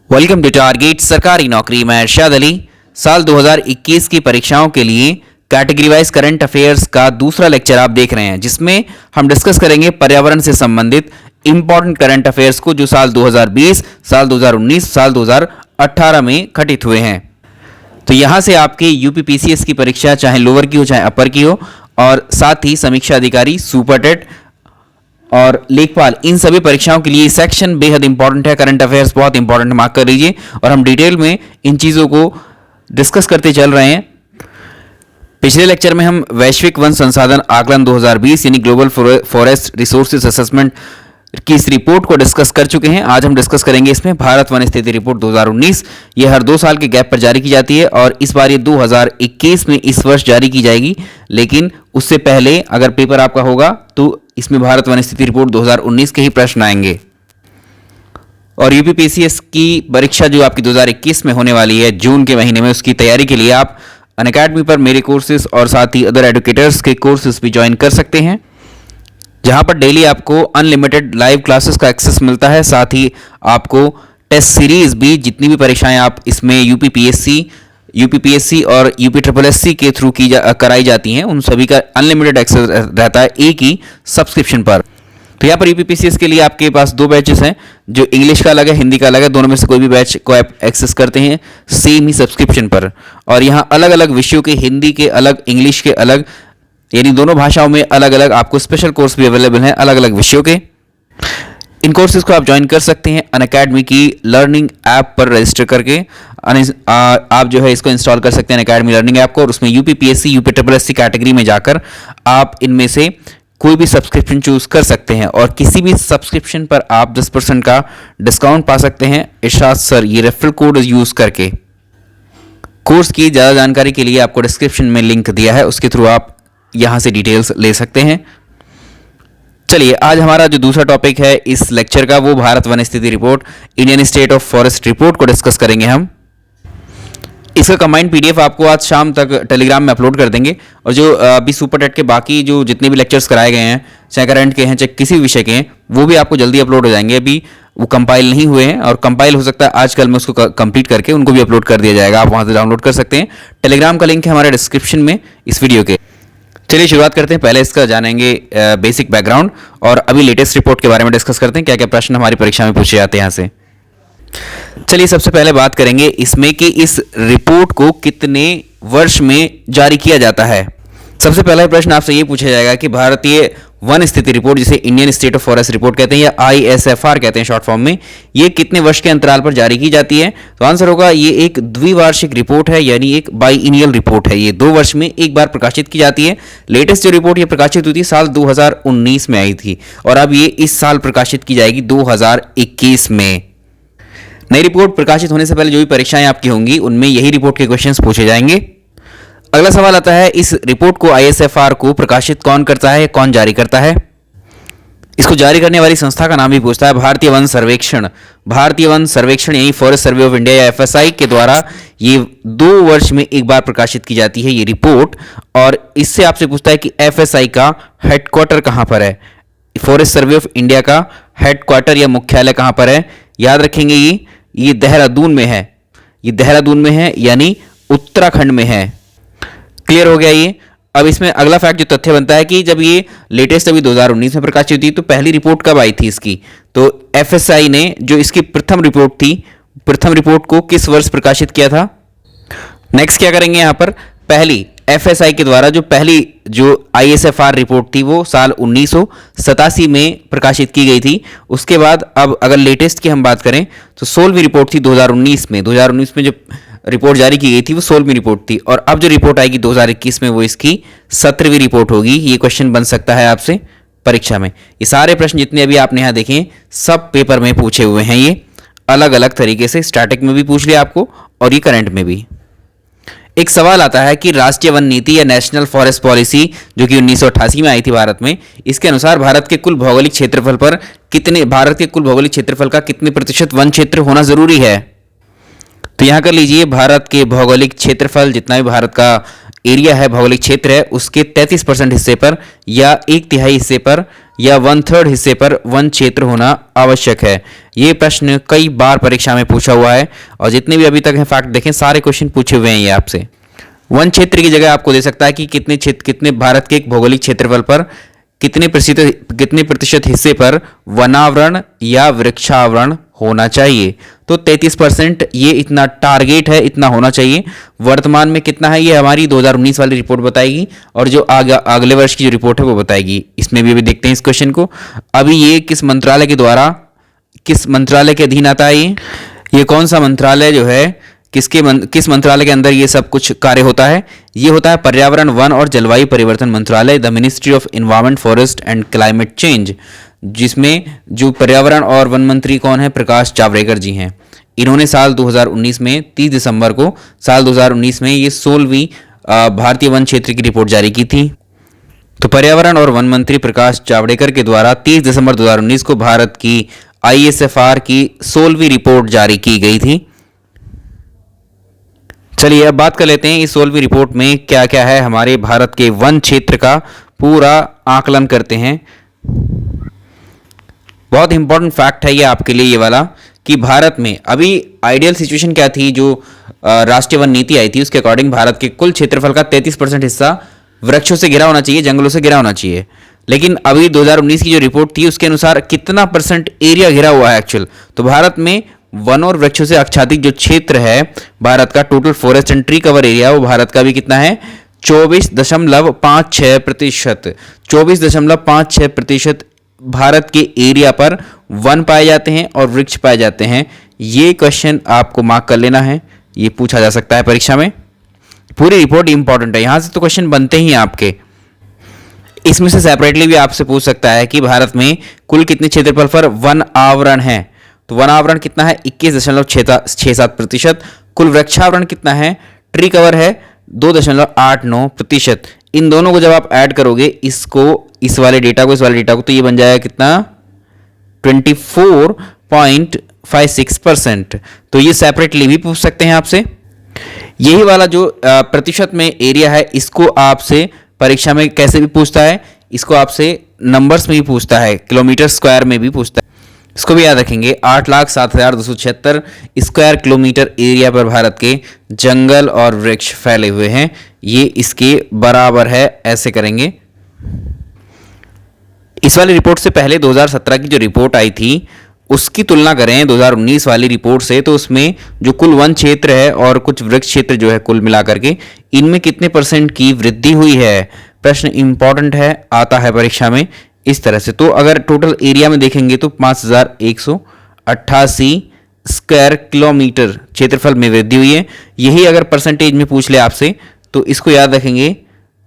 Welcome to target सरकारी नौकरी। मैं अरशद अली। साल 2021 की परीक्षाओं के लिए कैटेगरी वाइज करंट अफेयर्स का दूसरा लेक्चर आप देख रहे हैं, जिसमें हम डिस्कस करेंगे पर्यावरण से संबंधित इंपॉर्टेंट करंट अफेयर्स को जो साल 2020, साल 2019, साल 2018 में घटित हुए हैं। तो यहाँ से आपके यूपीपीसीएस की परीक्षा चाहे लोअर की हो चाहे अपर की हो, और साथ ही समीक्षा अधिकारी, सुपरटेट और लेखपाल, इन सभी परीक्षाओं के लिए सेक्शन बेहद इंपॉर्टेंट है। करंट अफेयर्स बहुत इंपॉर्टेंट, मार्क कर लीजिए। और हम डिटेल में इन चीज़ों को डिस्कस करते चल रहे हैं। पिछले लेक्चर में हम वैश्विक वन संसाधन आकलन 2020 यानी ग्लोबल फॉरेस्ट रिसोर्सेज असेसमेंट की इस रिपोर्ट को डिस्कस कर चुके हैं। आज हम डिस्कस करेंगे इसमें भारत वन स्थिति रिपोर्ट 2019। ये हर 2 साल के गैप पर जारी की जाती है और इस बार ये 2021 में इस वर्ष जारी की जाएगी। लेकिन उससे पहले अगर पेपर आपका होगा तो इसमें भारत वन स्थिति रिपोर्ट 2019 के ही प्रश्न आएंगे। और यूपीपीसीएस की परीक्षा जो आपकी 2021 में होने वाली है जून के महीने में, उसकी तैयारी के लिए आप अनअकैडमी पर मेरे कोर्सेज और साथ ही अदर एडुकेटर्स के कोर्सेज भी ज्वाइन कर सकते हैं, जहां पर डेली आपको अनलिमिटेड लाइव क्लासेस का एक्सेस मिलता है। साथ ही आपको टेस्ट सीरीज भी, जितनी भी परीक्षाएं आप इसमें यूपीपीएससी और यूपीएससी के थ्रू कराई जाती हैं, उन सभी का अनलिमिटेड एक्सेस रहता है एक ही सब्सक्रिप्शन पर। तो यहाँ पर यूपीपीसीएस के लिए आपके पास 2 बैचेस हैं, जो इंग्लिश का अलग है, हिंदी का अलग है। दोनों में से कोई भी बैच को आप एक्सेस करते हैं सेम ही सब्सक्रिप्शन पर। और यहाँ अलग अलग विषयों के, हिंदी के अलग, इंग्लिश के अलग, यानी दोनों भाषाओं में अलग अलग आपको स्पेशल कोर्स भी अवेलेबल हैं अलग अलग विषयों के। इन कोर्सेज को आप ज्वाइन कर सकते हैं अनअकैडमी की लर्निंग ऐप पर रजिस्टर करके। आप जो है इसको इंस्टॉल कर सकते हैं अनअकैडमी लर्निंग ऐप को, और उसमें यूपीपीएससी, यूपीएससी कैटेगरी में जाकर आप इनमें से कोई भी सब्सक्रिप्शन चूज कर सकते हैं और किसी भी सब्सक्रिप्शन पर आप 10% का डिस्काउंट पा सकते हैं इरशाद सर ये रेफरल कोड यूज करके। कोर्स की ज़्यादा जानकारी के लिए आपको डिस्क्रिप्शन में लिंक दिया है, उसके थ्रू आप यहां से डिटेल्स ले सकते हैं। चलिए, आज हमारा जो दूसरा टॉपिक है इस लेक्चर का, वो भारत वन स्थिति report, Indian state of forest report को डिस्कस करेंगे हम। इसका कंबाइंड पीडीएफ आपको आज शाम तक टेलीग्राम में अपलोड कर देंगे। और जो अभी सुपरटेट के बाकी जो जितने भी लेक्चर्स कराए गए हैं, चाहे करंट के हैं चाहे किसी भी विषय के हैं, वो भी आपको जल्दी अपलोड हो जाएंगे। अभी वो कंपाइल नहीं हुए हैं, और कंपाइल हो सकता है आजकल में उसको कंप्लीट करके उनको भी अपलोड कर दिया जाएगा। आप वहां से डाउनलोड कर सकते हैं। टेलीग्राम का लिंक है हमारे डिस्क्रिप्शन में इस वीडियो के। चलिए शुरुआत करते हैं। पहले इसका जानेंगे बेसिक बैकग्राउंड, और अभी लेटेस्ट रिपोर्ट के बारे में डिस्कस करते हैं, क्या क्या प्रश्न हमारी परीक्षा में पूछे जाते हैं यहाँ से। चलिए, सबसे पहले बात करेंगे इसमें कि इस रिपोर्ट को कितने वर्ष में जारी किया जाता है। सबसे पहला प्रश्न आपसे ये पूछा जाएगा कि भारतीय वन स्थिति रिपोर्ट, जिसे Indian state of forest report कहते हैं या ISFR कहते हैं शॉर्ट फॉर्म में, ये कितने वर्ष के अंतराल पर जारी की जाती है। तो आंसर होगा ये एक द्विवार्षिक रिपोर्ट है, यानी एक बाइएनियल रिपोर्ट है। ये 2 वर्ष में एक बार प्रकाशित की जाती है। लेटेस्ट जो रिपोर्ट ये प्रकाशित हुई थी साल 2019 में आई थी, और अब ये इस साल प्रकाशित की जाएगी 2021 में। नई रिपोर्ट प्रकाशित होने से पहले जो भी परीक्षाएं आपकी होंगी उनमें यही रिपोर्ट के क्वेश्चंस पूछे जाएंगे। अगला सवाल आता है, इस रिपोर्ट को ISFR को प्रकाशित कौन करता है, कौन जारी करता है। इसको जारी करने वाली संस्था का नाम भी पूछता है, भारतीय वन सर्वेक्षण। भारतीय वन सर्वेक्षण यानी फॉरेस्ट सर्वे ऑफ इंडिया या FSI के द्वारा ये 2 वर्ष में एक बार प्रकाशित की जाती है ये रिपोर्ट। और इससे आपसे पूछता है कि FSI का हेडक्वार्टर कहां पर है। फॉरेस्ट सर्वे ऑफ इंडिया का हेडक्वार्टर या मुख्यालय कहां पर है। याद रखेंगे ये देहरादून में है। ये देहरादून में है, यानी उत्तराखंड में है। क्लियर हो गया ये। अब इसमें अगला फैक्ट जो तथ्य बनता है कि जब ये लेटेस्ट अभी 2019 में प्रकाशित हुई, तो पहली रिपोर्ट कब आई थी इसकी। तो FSI ने जो इसकी प्रथम रिपोर्ट थी, प्रथम रिपोर्ट को किस वर्ष प्रकाशित किया था। नेक्स्ट क्या करेंगे यहाँ पर, पहली FSI के द्वारा जो पहली जो ISFR रिपोर्ट थी वो साल 1987 में प्रकाशित की गई थी। उसके बाद अब अगर लेटेस्ट की हम बात करें तो 16वीं रिपोर्ट थी 2019 में। 2019 में जो रिपोर्ट जारी की गई थी वो 16वीं रिपोर्ट थी, और अब जो रिपोर्ट आएगी 2021 में वो इसकी 17वीं रिपोर्ट होगी। ये क्वेश्चन बन सकता है आपसे परीक्षा में। ये सारे प्रश्न जितने अभी आपने यहाँ देखे सब पेपर में पूछे हुए हैं, ये अलग अलग तरीके से। स्टैटिक में भी पूछ लिया आपको और ये करंट में भी। एक सवाल आता है कि राष्ट्रीय वन नीति या नेशनल फॉरेस्ट पॉलिसी जो कि 1988 में आई थी भारत में, इसके अनुसार भारत के कुल भौगोलिक क्षेत्रफल का कितने प्रतिशत वन क्षेत्र होना जरूरी है। तो यहां कर लीजिए, भारत के भौगोलिक क्षेत्रफल, जितना भी भारत का एरिया है, भौगोलिक क्षेत्र है, उसके 33% हिस्से पर या 1/3 हिस्से पर या 1/3 हिस्से पर वन क्षेत्र होना आवश्यक है। ये प्रश्न कई बार परीक्षा में पूछा हुआ है और जितने भी अभी तक हैं फैक्ट देखें, सारे क्वेश्चन पूछे हुए हैं ये आपसे। वन क्षेत्र की जगह आपको दे सकता है कि कितने भारत के एक भौगोलिक क्षेत्रफल पर कितने प्रतिशत हिस्से पर वनावरण या वृक्षावरण होना चाहिए। तो 33% ये इतना टारगेट है, इतना होना चाहिए। वर्तमान में कितना है ये हमारी 2019 वाली रिपोर्ट बताएगी और जो अगले वर्ष की जो रिपोर्ट है वो बताएगी। इसमें भी अभी देखते हैं इस क्वेश्चन को। अभी ये किस मंत्रालय के द्वारा, किस मंत्रालय के अधीन आता है ये कौन सा मंत्रालय जो है, किस मंत्रालय के अंदर ये सब कुछ कार्य होता है? ये होता है पर्यावरण, वन और जलवायु परिवर्तन मंत्रालय, the ministry of environment, forest and climate change, जिसमें जो पर्यावरण और वन मंत्री कौन है? प्रकाश जावड़ेकर जी हैं। इन्होंने साल 2019 में 30 दिसंबर को साल 2019 में ये 16वीं भारतीय वन क्षेत्र की रिपोर्ट जारी की थी। तो पर्यावरण और वन मंत्री प्रकाश जावड़ेकर के द्वारा 30 दिसंबर 2019 को भारत की ISFR की 16वीं रिपोर्ट जारी की गई थी। चलिए अब बात कर लेते हैं इस 16वीं रिपोर्ट में क्या क्या है। हमारे भारत के वन क्षेत्र का पूरा आकलन करते हैं। बहुत इंपॉर्टेंट फैक्ट है ये आपके लिए, ये वाला, कि भारत में अभी आइडियल सिचुएशन क्या थी, जो राष्ट्रीय वन नीति आई थी उसके अकॉर्डिंग भारत के कुल क्षेत्रफल का 33% हिस्सा वृक्षों से घिरा होना चाहिए, जंगलों से घिरा होना चाहिए। लेकिन अभी 2019 की जो रिपोर्ट थी उसके अनुसार कितना परसेंट एरिया घिरा हुआ है एक्चुअल? तो भारत में वन और वृक्षों से आच्छादित जो क्षेत्र है भारत का, total forest and tree cover area, वो भारत का भी कितना है? 24.56%। 24.56% भारत के एरिया पर वन पाए जाते हैं और वृक्ष पाए जाते हैं। ये क्वेश्चन आपको मार्क कर लेना है, ये पूछा जा सकता है परीक्षा में। पूरी रिपोर्ट इंपॉर्टेंट है, यहां से तो क्वेश्चन बनते ही हैं आपके। इसमें से सेपरेटली भी आपसे पूछ सकता है कि भारत में कुल कितने क्षेत्रफल पर वन आवरण है? तो वन आवरण कितना है? 21.67%। कुल वृक्षावरण कितना है? ट्री कवर है 2.89%। इन दोनों को जब आप ऐड करोगे, इसको, इस वाले डेटा को, इस वाले डेटा को, तो ये बन जाएगा कितना? 24.56%। तो ये सेपरेटली भी पूछ सकते हैं आपसे। यही वाला जो प्रतिशत में एरिया है, इसको आपसे परीक्षा में कैसे भी पूछता है, इसको आपसे नंबर्स में भी पूछता है, किलोमीटर स्क्वायर में भी पूछता है। इसको भी याद रखेंगे। 8,07,276 स्क्वायर किलोमीटर एरिया पर भारत के जंगल और वृक्ष फैले हुए हैं। ये इसके बराबर है, ऐसे करेंगे। इस वाली रिपोर्ट से पहले 2017 की जो रिपोर्ट आई थी उसकी तुलना करें 2019 वाली रिपोर्ट से, तो उसमें जो कुल वन क्षेत्र है और कुछ वृक्ष क्षेत्र जो है कुल मिलाकर के, इनमें कितने परसेंट की वृद्धि हुई है? प्रश्न इंपॉर्टेंट है, आता है परीक्षा में इस तरह से। तो अगर टोटल एरिया में देखेंगे तो 5,188 स्क्वायर किलोमीटर क्षेत्रफल में वृद्धि हुई है। यही अगर परसेंटेज में पूछ ले आपसे तो इसको याद रखेंगे,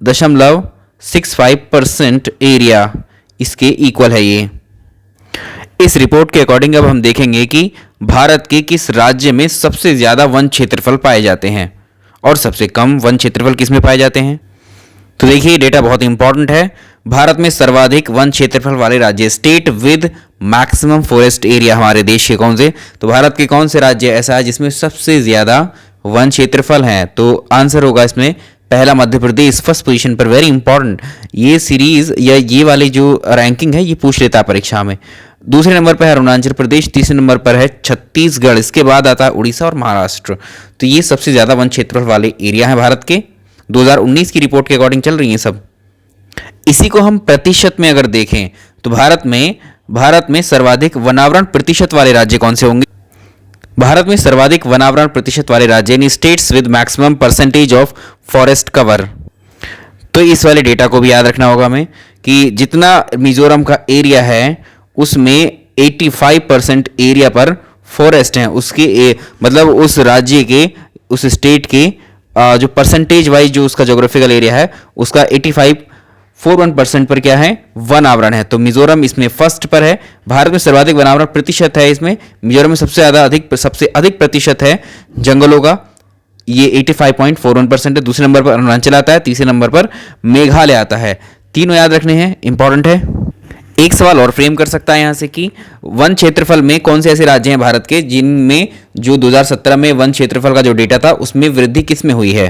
0.65% एरिया इसके इक्वल है ये। इस रिपोर्ट के अकॉर्डिंग अब हम देखेंगे कि भारत के किस राज्य में सबसे ज्यादा वन क्षेत्रफल पाए जाते हैं और सबसे कम वन क्षेत्रफल किस में पाए जाते हैं। तो देखिए डेटा बहुत इंपॉर्टेंट है। भारत में सर्वाधिक वन क्षेत्रफल वाले राज्य, state with maximum forest area, हमारे देश के कौन से? तो भारत के कौन से राज्य ऐसा है जिसमें सबसे ज्यादा वन क्षेत्रफल है? तो आंसर होगा इसमें पहला मध्य प्रदेश, फर्स्ट पोजीशन पर। वेरी इंपॉर्टेंट, ये सीरीज या ये वाली जो रैंकिंग है ये पूछ लेता है परीक्षा में। दूसरे नंबर पर है अरुणाचल प्रदेश, तीसरे नंबर पर है छत्तीसगढ़, इसके बाद आता है उड़ीसा और महाराष्ट्र। तो ये सबसे ज्यादा वन क्षेत्रफल वाले एरिया है भारत के। 2019 की रिपोर्ट के अकॉर्डिंग चल रही है सब। इसी को हम प्रतिशत में अगर देखें तो भारत में सर्वाधिक वनावरण प्रतिशत वाले राज्य कौन से होंगे? भारत में सर्वाधिक वनावरण प्रतिशत वाले राज्य यानी states with maximum percentage of forest cover. तो इस वाले डेटा को भी याद रखना होगा हमें कि जितना मिजोरम का एरिया है उसमें 85% एरिया पर फॉरेस्ट हैं, उसके मतलब उस राज्य के, उस स्टेट के जो परसेंटेज वाइज जो उसका ज्योग्राफिकल एरिया है उसका 85.41% पर क्या है? वन आवरण है। तो मिजोरम इसमें फर्स्ट पर है। भारत में सर्वाधिक वनावरण प्रतिशत है, इसमें मिजोरम में सबसे अधिक प्रतिशत है जंगलों का, ये 85.41% है। दूसरे नंबर पर अरुणाचल आता है, तीसरे नंबर पर मेघालय आता है। तीनों याद रखने हैं, इंपॉर्टेंट है। एक सवाल और फ्रेम कर सकता है यहां से कि वन क्षेत्रफल में कौन से ऐसे राज्य हैं भारत के जिनमें जो 2017 में वन क्षेत्रफल का जो डेटा था उसमें वृद्धि किस में हुई है?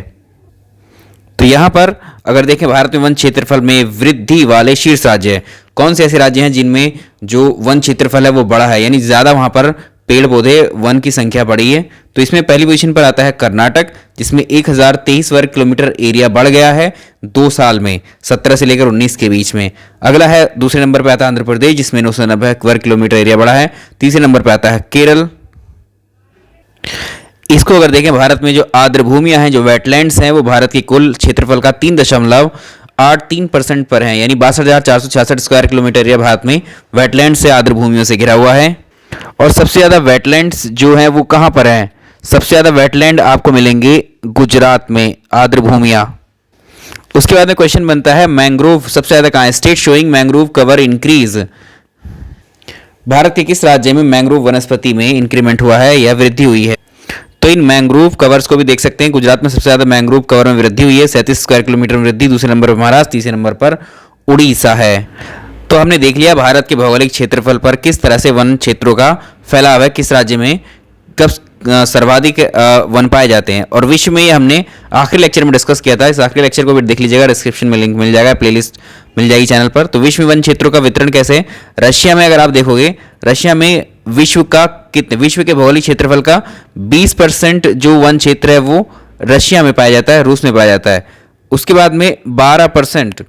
तो यहां पर अगर देखें भारत में वन क्षेत्रफल में वृद्धि वाले शीर्ष राज्य कौन से ऐसे राज्य हैं जिनमें जो वन क्षेत्रफल है वो बड़ा है, यानी ज़्यादा वहाँ पर पेड़ पौधे वन की संख्या बढ़ी है। तो इसमें पहली पोजीशन पर आता है कर्नाटक, जिसमें 1023 वर्ग किलोमीटर एरिया बढ़ गया है 2 साल में, 17 से लेकर 19 के बीच में। अगला है दूसरे नंबर पर आता है आंध्र प्रदेश, जिसमें 990 वर्ग किलोमीटर एरिया बढ़ा है। तीसरे नंबर पर आता है केरल। इसको अगर देखें, भारत में जो आर्द्र भूमियां हैं, जो वेटलैंड्स हैं, वो भारत की कुल क्षेत्रफल का 3.83% पर है, यानी 62,466 स्क्वायर किलोमीटर एरिया भारत में वेटलैंड से आर्द्र भूमियों से घिरा हुआ है। और सबसे ज़्यादा वेटलैंड्स जो हैं वो कहाँ पर हैं? सबसे ज़्यादा वेटलैंड आपको मिलेंगे गुजरात में, आर्द्र भूमियाँ। उसके बाद में क्वेश्चन बनता है मैंग्रोव सबसे ज़्यादा कहाँ है? State showing mangrove cover increase. Bharat के किस राज्य में मैंग्रोव वनस्पति में इंक्रीमेंट हुआ है या वृद्धि हुई है? तो इन मैंग्रोव कवर्स को भी देख सकते हैं। गुजरात में सबसे ज़्यादा मैंग्रोव कवर में वृद्धि हुई है, 37 स्क्वायर किलोमीटर में वृद्धि। दूसरे नंबर पर महाराष्ट्र, तीसरे नंबर पर उड़ीसा है। तो हमने देख लिया भारत के भौगोलिक क्षेत्रफल पर किस तरह से वन क्षेत्रों का फैलाव है, किस राज्य में कब सर्वाधिक वन पाए जाते हैं। और विश्व में ये हमने आखिरी लेक्चर में डिस्कस किया था। इस आखिरी लेक्चर को भी देख लीजिएगा, डिस्क्रिप्शन में लिंक मिल जाएगा, प्लेलिस्ट मिल जाएगी चैनल पर। तो विश्व में वन क्षेत्रों का वितरण कैसे है? रशिया में अगर आप देखोगे, रशिया में विश्व के भौगोलिक क्षेत्रफल का 20% जो वन क्षेत्र है वो रशिया में पाया जाता है, रूस में पाया जाता है। उसके बाद में 12%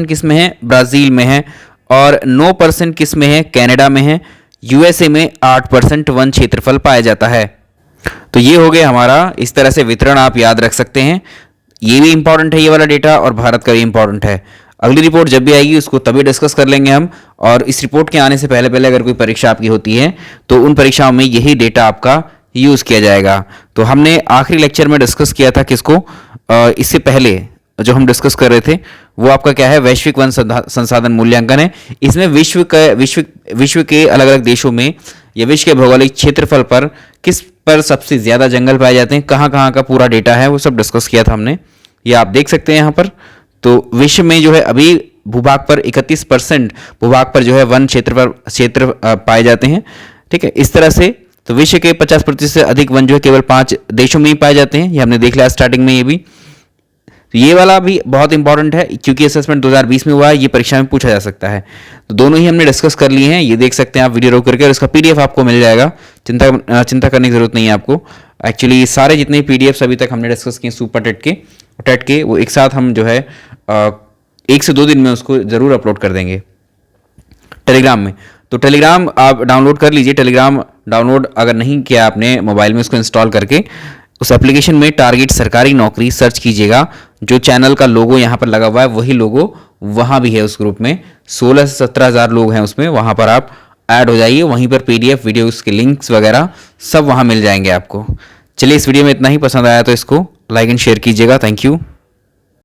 किस में है? ब्राज़ील में है। और 9% किस में है? कनाडा में है। यूएसए में 8% वन क्षेत्रफल पाया जाता है। तो ये हो गया हमारा, इस तरह से वितरण आप याद रख सकते हैं। ये भी इंपॉर्टेंट है, ये वाला डेटा, और भारत का भी इंपॉर्टेंट है। अगली रिपोर्ट जब भी आएगी उसको तभी डिस्कस कर लेंगे हम। और इस रिपोर्ट के आने से पहले पहले अगर कोई परीक्षा आपकी होती है तो उन परीक्षाओं में यही डेटा आपका यूज़ किया जाएगा। तो हमने आखिरी लेक्चर में डिस्कस किया था किसको? इससे पहले जो हम डिस्कस कर रहे थे वो आपका क्या है? वैश्विक वन संसाधन मूल्यांकन है। इसमें विश्व के अलग अलग देशों में या विश्व के भौगोलिक क्षेत्रफल पर किस पर सबसे ज़्यादा जंगल पाए जाते हैं, कहाँ कहाँ का पूरा डेटा है, वो सब डिस्कस किया था हमने। ये आप देख सकते हैं यहाँ पर। तो विश्व में जो है अभी भूभाग पर 31% भूभाग पर जो है वन क्षेत्र पाए जाते हैं। ठीक है, इस तरह से। तो विश्व के 50% से अधिक वन जो है केवल 5 देशों में ही पाए जाते हैं। ये हमने देख लिया स्टार्टिंग में। ये भी, तो ये वाला भी बहुत इंपॉर्टेंट है क्योंकि असेसमेंट 2020 में हुआ है, ये परीक्षा में पूछा जा सकता है। तो दोनों ही हमने डिस्कस कर लिए हैं, ये देख सकते हैं आप वीडियो रोक करके। और इसका पीडीएफ आपको मिल जाएगा, चिंता करने की जरूरत नहीं है आपको। एक्चुअली सारे जितने पीडीएफ्स अभी तक हमने डिस्कस किए सुपर टेट के वो एक साथ हम जो है 1 से 2 दिन में उसको ज़रूर अपलोड कर देंगे टेलीग्राम में। तो टेलीग्राम आप डाउनलोड कर लीजिए। टेलीग्राम डाउनलोड अगर नहीं किया आपने मोबाइल में, उसको इंस्टॉल करके उस एप्लीकेशन में टारगेट सरकारी नौकरी सर्च कीजिएगा। जो चैनल का लोगो यहाँ पर लगा हुआ है वही लोगो वहाँ भी है उस ग्रुप में। 16 से 17 हज़ार लोग हैं उसमें, वहाँ पर आप ऐड हो जाइए। वहीं पर पीडीएफ वीडियोस के लिंक्स वगैरह सब वहाँ मिल जाएंगे आपको। चलिए, इस वीडियो में इतना ही। पसंद आया तो इसको लाइक एंड शेयर कीजिएगा। Thank you.